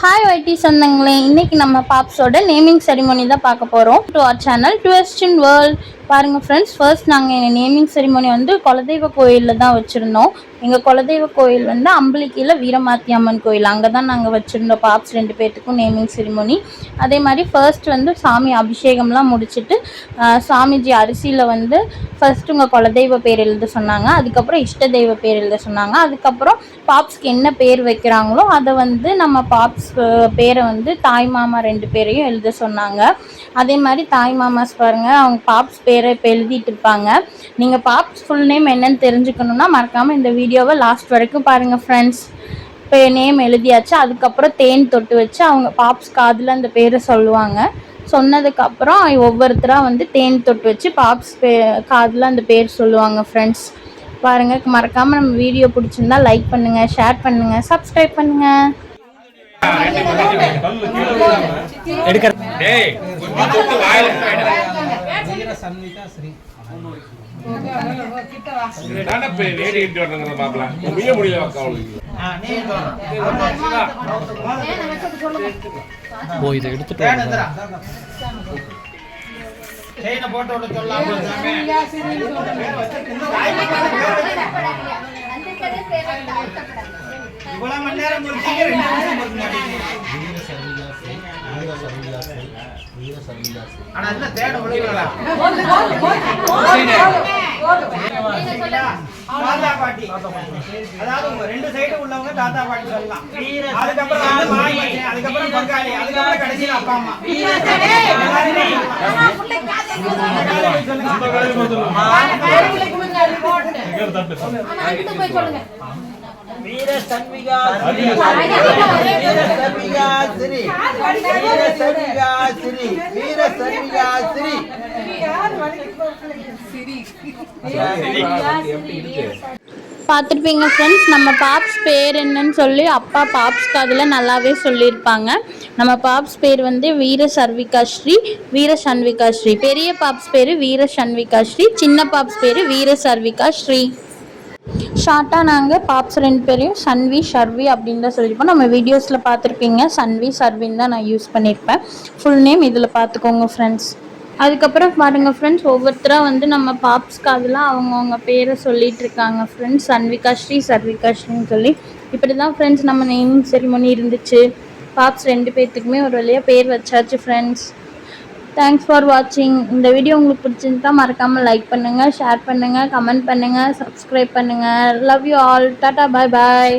Hi வைட்டி சொந்தங்களே, இன்னைக்கு நம்ம பாப்ஸோட நேமிங் செரிமோனி தான் பார்க்க போகிறோம். To our channel twist in world. பாருங்கள் ஃப்ரெண்ட்ஸ், ஃபர்ஸ்ட் நாங்கள் எங்கள் நேமிங் செரிமோனி வந்து குலதெய்வ கோயிலில் தான் வச்சுருந்தோம். எங்கள் குலதெய்வ கோயில் வந்து அம்பலிக்கையில் வீரமாத்தி அம்மன் கோயில், அங்கே தான் நாங்கள் வச்சுருந்தோம் பாப்ஸ் 2 பேர்த்துக்கும் நேமிங் செரிமோனி. அதே மாதிரி ஃபர்ஸ்ட் வந்து சாமி அபிஷேகம்லாம் முடிச்சுட்டு சாமிஜி அரிசியில் வந்து ஃபர்ஸ்ட் உங்கள் குலதெய்வ பேர் எழுத சொன்னாங்க. அதுக்கப்புறம் இஷ்ட தெய்வ பேர் எழுத சொன்னாங்க. அதுக்கப்புறம் பாப்ஸ்க்கு என்ன பேர் வைக்கிறாங்களோ அதை வந்து நம்ம பாப்ஸ் பேரை வந்து தாய் மாமா 2 பேரையும் எழுத சொன்னாங்க. அதே மாதிரி தாய் மாமாஸ் பாருங்கள், அவங்க பாப்ஸ் பேரை இப்போ எழுதிட்டு இருப்பாங்க. நீங்கள் பாப்ஸ் ஃபுல் நேம் என்னன்னு தெரிஞ்சுக்கணுன்னா மறக்காமல் இந்த வீடியோவை லாஸ்ட் வரைக்கும் பாருங்கள் ஃப்ரெண்ட்ஸ். இப்போ நேம் எழுதியாச்சு. அதுக்கப்புறம் தேன் தொட்டு வச்சு அவங்க பாப்ஸ் காதில் அந்த பேரை சொல்லுவாங்க. சொன்னதுக்கப்புறம் ஒவ்வொருத்தராக வந்து தேன் தொட்டு வச்சு பாப்ஸ் காதில் அந்த பேர் சொல்லுவாங்க ஃப்ரெண்ட்ஸ். பாருங்கள், மறக்காமல் நம்ம வீடியோ பிடிச்சிருந்தா லைக் பண்ணுங்கள், ஷேர் பண்ணுங்கள், சப்ஸ்கிரைப் பண்ணுங்கள். இதை எடுத்துட்டு தாத்தா பாட்டி, அதாவது உங்க 2 சைடு உள்ளவங்க தாத்தா பாட்டி சொல்லலாம். அதுக்கப்புறம் அதுக்கப்புறம் பங்காளி, அதுக்கப்புறம் கடைசியில் அப்பா அம்மா. வீர சன்மிகா ஸ்ரீ, வீர சன்மிகா ஸ்ரீ. பார்த்துருப்பீங்க ஃப்ரெண்ட்ஸ், நம்ம பாப்ஸ் பேர் என்னன்னு சொல்லி அப்பா பாப்ஸ் காதில் நல்லாவே சொல்லியிருப்பாங்க. நம்ம பாப்ஸ் பேர் வந்து வீர சர்விகா ஸ்ரீ, வீர சண்விகா ஸ்ரீ. பெரிய பாப்ஸ் பேர் வீர சண்விகா ஸ்ரீ, சின்ன பாப்ஸ் பேர் வீர சர்விகா ஸ்ரீ. ஷார்ட்டாக நாங்கள் பாப்ஸ் 2 பேரையும் சன்வி ஷர்வி அப்படின்னு தான் சொல்லியிருப்போம். நம்ம வீடியோஸில் பார்த்துருப்பீங்க, சன்வி ஷர்வின்னு தான் நான் யூஸ் பண்ணியிருப்பேன். ஃபுல் நேம் இதில் பார்த்துக்கோங்க ஃப்ரெண்ட்ஸ். அதுக்கப்புறம் பாருங்கள் ஃப்ரெண்ட்ஸ், ஒவ்வொருத்தராக வந்து நம்ம பாப்ஸ் காதெலாம் அவங்கவுங்க பேரை சொல்லிகிட்டு இருக்காங்க ஃப்ரெண்ட்ஸ். சன்விகா ஸ்ரீ, சர்விகா ஸ்ரீன்னு சொல்லி. இப்படி தான் ஃப்ரெண்ட்ஸ் நம்ம நேமிங் செரிமோனி இருந்துச்சு. பாப்ஸ் 2 பேர்த்துக்குமே ஒரு வழியாக பேர் வச்சாச்சு ஃப்ரெண்ட்ஸ். தேங்க்ஸ் ஃபார் வாட்சிங். இந்த வீடியோ உங்களுக்கு பிடிச்சிருந்தா மறக்காமல் லைக் பண்ணுங்கள், ஷேர் பண்ணுங்கள், கமெண்ட் பண்ணுங்கள், சப்ஸ்கிரைப் பண்ணுங்கள். Love you all. Tata, bye bye.